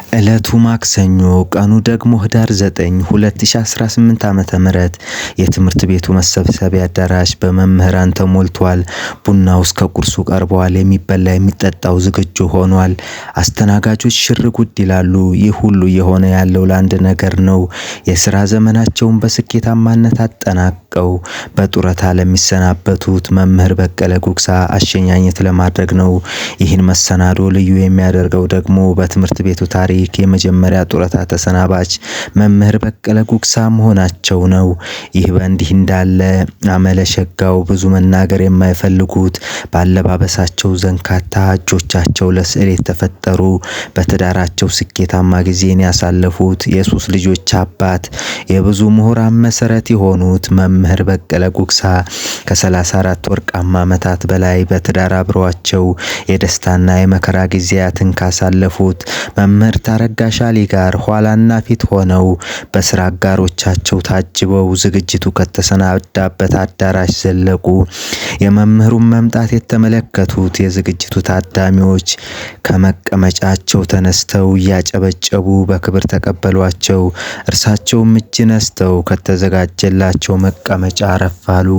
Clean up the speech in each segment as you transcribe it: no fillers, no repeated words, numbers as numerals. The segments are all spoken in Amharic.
እለቱ ማክሰኞ ቀኑ ደግሞ ህዳር 9 2018 ዓመተ ምህረት የትምህርት ቤቱ መሰብሰቢያ አዳራሽ በመምህራን ተሞልቷል። ቡናው እስከ ቁርሱ ቀርቧል። የሚበላ የሚጠጣው ዝግጁ ሆኗል። አስተናጋጆች ሽር ጉድ ይላሉ። ይህ ሁሉ የሆነ ያለው ለአንድ ነገር ነው። የሥራ ዘመናቸውን በስኬታማነት አጠናቀው በጡረታ ለሚሰናበቱት መምህር በቀለ ጉግሳ አሸኛኘት ለማድረግ ነው። ይህን መሰናዶ ልዩ የሚያደርገው ደግሞ በትምህርት ቤቱ ታሪክ የመጀመሪያ ጡረታ ተሰናባች መምህር በቀለ ጉግሳ መሆናቸው ነው። ይህ በእንዲህ እንዳለ አመለሸጋው ብዙ መናገር የማይፈልጉት ባለባበሳቸው ዘንካታ እጆቻቸው ለስዕል የተፈጠሩ በትዳራቸው ስኬታማ ጊዜን ያሳለፉት የሶስት ልጆች አባት የብዙ ምሁራን መሰረት የሆኑት መምህር በቀለ ጉግሳ ከ34 ወርቃማ ዓመታት በላይ በትዳር አብረዋቸው የደስታና የመከራ ጊዜያትን ካሳለፉት መምህር ታረጋሽ አሊ ጋር ኋላና ፊት ሆነው በስራ አጋሮቻቸው ታጅበው ዝግጅቱ ከተሰናዳበት አዳራሽ ዘለቁ። የመምህሩን መምጣት የተመለከቱት የዝግጅቱ ታዳሚዎች ከመቀመጫቸው ተነስተው እያጨበጨቡ በክብር ተቀበሏቸው። እርሳቸውም እጅ ነስተው ከተዘጋጀላቸው መቀመጫ አረፋሉ።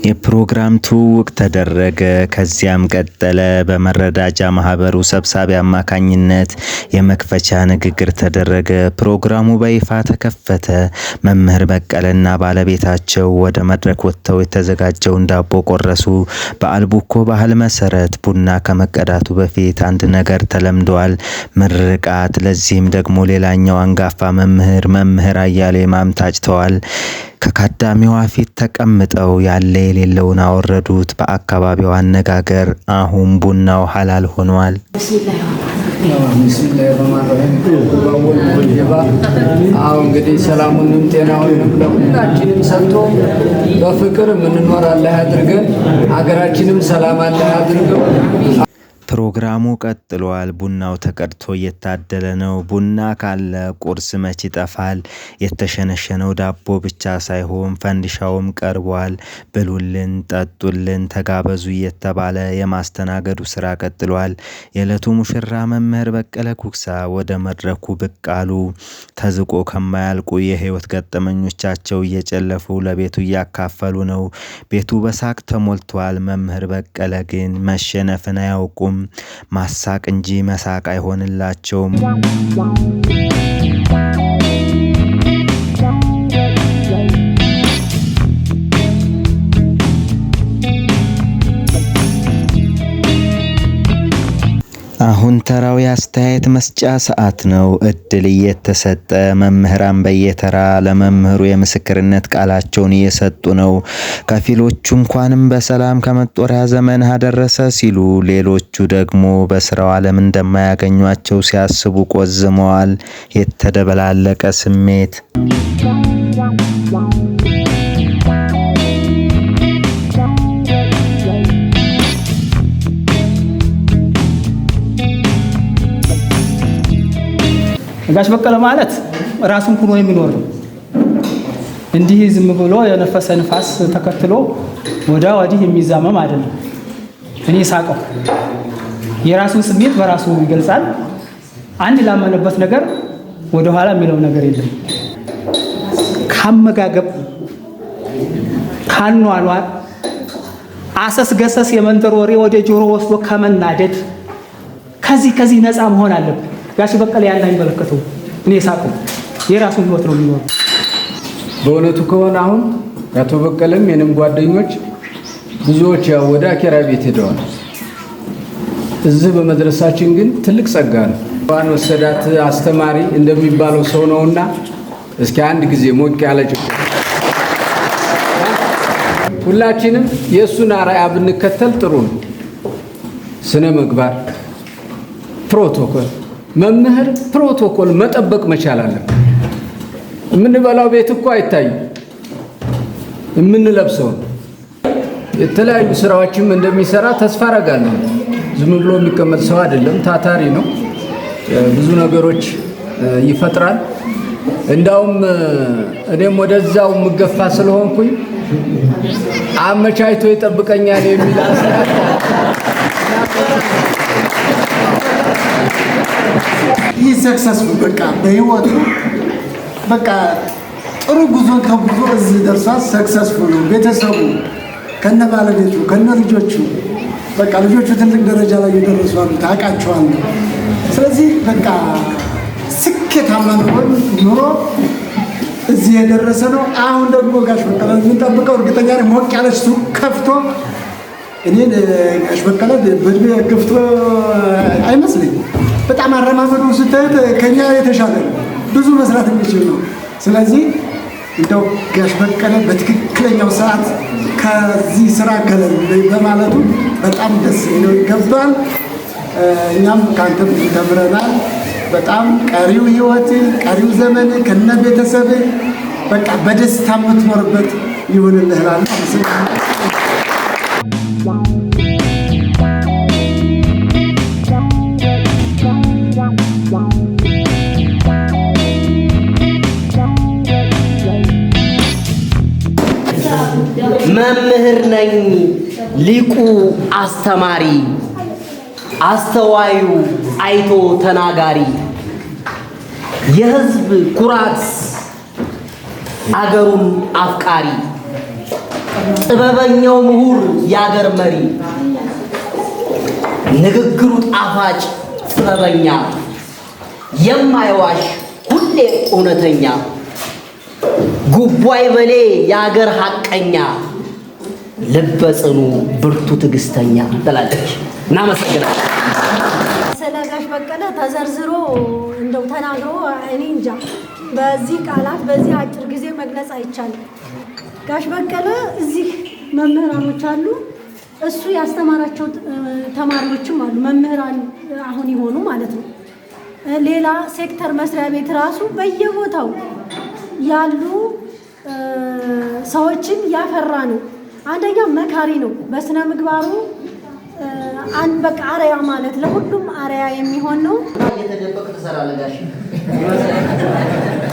የፕሮግራም ትውውቅ ተደረገ። ከዚያም ቀጠለ። በመረዳጃ ማህበሩ ሰብሳቢ አማካኝነት የመክፈቻ ንግግር ተደረገ። ፕሮግራሙ በይፋ ተከፈተ። መምህር በቀለና ባለቤታቸው ወደ መድረክ ወጥተው የተዘጋጀውን ዳቦ ቆረሱ። በአልቡኮ ባህል መሰረት ቡና ከመቀዳቱ በፊት አንድ ነገር ተለምዷል፣ ምርቃት። ለዚህም ደግሞ ሌላኛው አንጋፋ መምህር አያሌ ማም ታጭተዋል። ከካዳሚዋ ፊት ተቀምጠው ያለ የሌለውን አወረዱት። በአካባቢው አነጋገር አሁን ቡናው ሐላል ሆኗል። እንግዲህ ሰላሙንም ጤናውንም ለሁላችንም ሰጥቶ በፍቅር የምንኖር አላህ ያድርገን። ሀገራችንም ሰላም አላህ ያድርገው። ፕሮግራሙ ቀጥሏል። ቡናው ተቀድቶ እየታደለ ነው። ቡና ካለ ቁርስ መች ይጠፋል? የተሸነሸነው ዳቦ ብቻ ሳይሆን ፈንዲሻውም ቀርቧል። ብሉልን፣ ጠጡልን፣ ተጋበዙ እየተባለ የማስተናገዱ ስራ ቀጥሏል። የዕለቱ ሙሽራ መምህር በቀለ ጉግሳ ወደ መድረኩ ብቅ አሉ። ተዝቆ ከማያልቁ የህይወት ገጠመኞቻቸው እየጨለፉ ለቤቱ እያካፈሉ ነው። ቤቱ በሳቅ ተሞልቷል። መምህር በቀለ ግን መሸነፍን አያውቁም። ማሳቅ እንጂ መሳቅ አይሆንላቸውም። አሁን ተራው የአስተያየት መስጫ ሰዓት ነው። እድል እየተሰጠ መምህራን በየተራ ለመምህሩ የምስክርነት ቃላቸውን እየሰጡ ነው። ከፊሎቹ እንኳንም በሰላም ከመጦሪያ ዘመን አደረሰ ሲሉ፣ ሌሎቹ ደግሞ በስራው ዓለም እንደማያገኟቸው ሲያስቡ ቆዝመዋል። የተደበላለቀ ስሜት። ጋሽ በቀለ ማለት ራሱን ኩኖ የሚኖር ነው። እንዲህ ዝም ብሎ የነፈሰ ንፋስ ተከትሎ ወዳ ወዲህ የሚዛመም አይደለም። እኔ ሳቀው የራሱን ስሜት በራሱ ይገልጻል። አንድ ላመነበት ነገር ወደ ኋላ የሚለው ነገር የለም። ካመጋገብ፣ ካኗኗር፣ አሰስ ገሰስ የመንደር ወሬ ወደ ጆሮ ወስዶ ከመናደድ ከዚህ ነፃ መሆን አለበት። ጋሽ በቀለ ያን አይመለከተው። እኔ ሳቀው የራሱን ህይወት ነው የሚኖር። በእውነቱ ከሆነ አሁን አቶ በቀለም የኔም ጓደኞች ብዙዎች ያው ወደ አኬራ ቤት ሄደዋል። እዚህ በመድረሳችን ግን ትልቅ ጸጋ ነው። ዋን ወሰዳት አስተማሪ እንደሚባለው ሰው ነውና እስኪ አንድ ጊዜ ሞቅ ያለ ሁላችንም የሱን አርአያ ብንከተል ጥሩ ነው። ስነ ምግባር፣ ፕሮቶኮል መምህር ፕሮቶኮል መጠበቅ መቻል አለበት። የምንበላው ቤት እኮ አይታይም። የምንለብሰው የተለያዩ ስራዎችም እንደሚሰራ ተስፋ አደርጋለሁ። ዝም ብሎ የሚቀመጥ ሰው አይደለም፣ ታታሪ ነው። ብዙ ነገሮች ይፈጥራል። እንዳውም እኔም ወደዛው ምገፋ ስለሆንኩኝ አመቻይቶ ይጠብቀኛል የሚል አስተያየት ሰክሰስፉል በቃ በህይወቱ በቃ ጥሩ ጉዞ ተጉዞ እዚህ ደርሷል። ሰክሰስፉል ነው። ቤተሰቡ ከነ ባለቤቱ ከነ ልጆቹ በቃ ልጆቹ ትልቅ ደረጃ ላይ የደረሱ አሉ፣ ታውቃቸዋለህ። ስለዚህ በቃ ስኬታማ ኑሮ እዚህ የደረሰ ነው። አሁን ደግሞ ጋሽ በቀለ የምንጠብቀው እርግጠኛ ነኝ ሞቅ ያለች ሱቅ ከፍቶ እኔን ጋሽ በቀለ በእድሜ ገፍቶ አይመስለኝም። በጣም አረማመዱ ስታዩት ከኛ የተሻለ ነው፣ ብዙ መስራት የሚችል ነው። ስለዚህ እንደው ጋሽ በቀለ በትክክለኛው ሰዓት ከዚህ ስራ ከለል በማለቱ በጣም ደስ ይለው ይገባል። እኛም ካንተ ብዙ ተምረናል። በጣም ቀሪው ህይወት ቀሪው ዘመን ከነ ቤተሰብ በቃ በደስታ የምትኖርበት ይሁንልህ እላለሁ። መምህር ነኝ ሊቁ አስተማሪ አስተዋዩ አይቶ ተናጋሪ የህዝብ ኩራት አገሩን አፍቃሪ ጥበበኛው ምሁር ያገር መሪ ንግግሩ ጣፋጭ ጥበበኛ የማይዋሽ ሁሌ እውነተኛ ጉባኤ በሌ ያገር ሐቀኛ ልበ ጽኑ ብርቱ ትዕግስተኛ ትላለች። እናመሰግናለን። ስለ ጋሽ በቀለ ተዘርዝሮ እንደው ተናግሮ እኔ እንጃ በዚህ ቃላት በዚህ አጭር ጊዜ መግለጽ አይቻልም። ጋሽ በቀለ እዚህ መምህራኖች አሉ፣ እሱ ያስተማራቸው ተማሪዎችም አሉ፣ መምህራን አሁን ይሆኑ ማለት ነው። ሌላ ሴክተር መስሪያ ቤት ራሱ በየቦታው ያሉ ሰዎችን ያፈራ ነው። አንደኛ መካሪ ነው። በስነ ምግባሩ አንድ በቃ አርአያ ማለት ለሁሉም አርአያ የሚሆን ነው። እየተደበቀ ትሰራለህ ጋሽ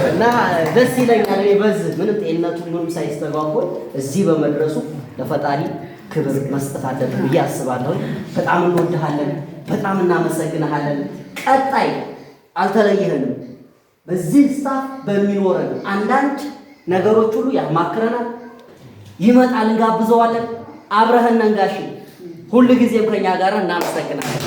እና ደስ ይለኛል። በዚህ ምንም ጤንነቱ ምንም ሳይስተጓጎል እዚህ በመድረሱ ለፈጣሪ ክብር መስጠት አለብን ብዬ አስባለሁ። በጣም እንወድሃለን፣ በጣም እናመሰግንሃለን። ቀጣይ አልተለየህንም። በዚህ ስታፍ በሚኖረን አንዳንድ ነገሮች ሁሉ ያማክረናል፣ ይመጣል፣ እንጋብዘዋለን። አብረህን ነን ጋሽ፣ ሁሉ ጊዜም ከኛ ጋር እናመሰግናለን።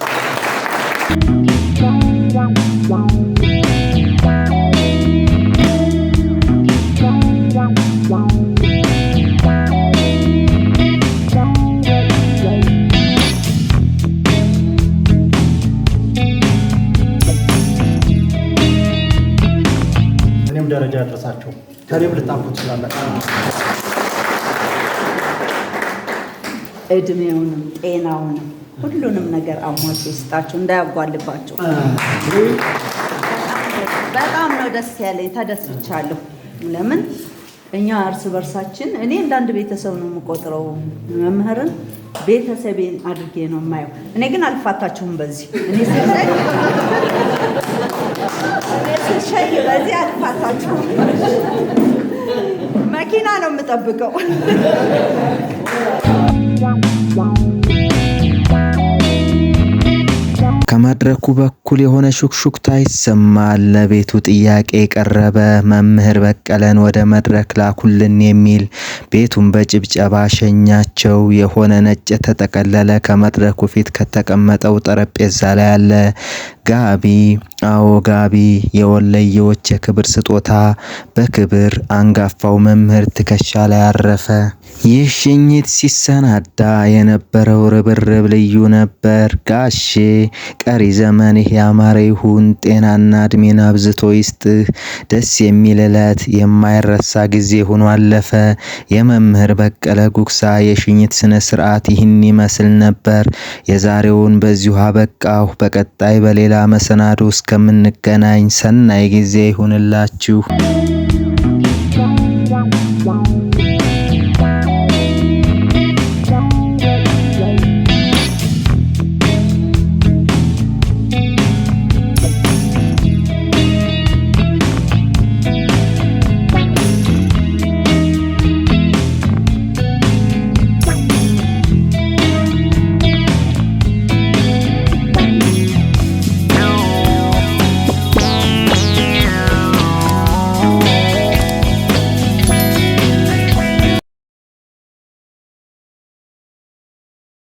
እኔም ደረጃ ያደረሳቸው ከኔም ልታምሩ ትችላላችሁ። እድሜውንም ጤናውንም ሁሉንም ነገር አሟቶ ይስጣቸው፣ እንዳያጓልባቸው። በጣም ነው ደስ ያለኝ፣ ተደስቻለሁ። ለምን እኛ እርስ በርሳችን እኔ እንዳንድ ቤተሰብ ነው የምቆጥረው። መምህርን ቤተሰቤን አድርጌ ነው የማየው። እኔ ግን አልፋታችሁም በዚህ እኔ ስሸይ በዚህ አልፋታችሁም። መኪና ነው የምጠብቀው። ከመድረኩ በኩል የሆነ ሹክሹክታ ይሰማል። ለቤቱ ጥያቄ ቀረበ። መምህር በቀለን ወደ መድረክ ላኩልን የሚል ቤቱን በጭብጨባ ሸኛቸው። የሆነ ነጭ የተጠቀለለ ከመድረኩ ፊት ከተቀመጠው ጠረጴዛ ላይ አለ። ጋቢ፣ አዎ ጋቢ፣ የወለየዎች የክብር ስጦታ በክብር አንጋፋው መምህር ትከሻ ላይ አረፈ። ይህ ሽኝት ሲሰናዳ የነበረው ርብርብ ልዩ ነበር። ጋሼ ቀሪ ዘመንህ ያማረ ይሁን፣ ጤናና እድሜን አብዝቶ ይስጥህ። ደስ የሚል ዕለት፣ የማይረሳ ጊዜ ሆኖ አለፈ። የመምህር በቀለ ጉግሳ የሽኝት ስነ ስርዓት ይህን ይመስል ነበር። የዛሬውን በዚሁ አበቃሁ። በቀጣይ በሌላ መሰናዶ እስከምንገናኝ ሰናይ ጊዜ ይሁንላችሁ።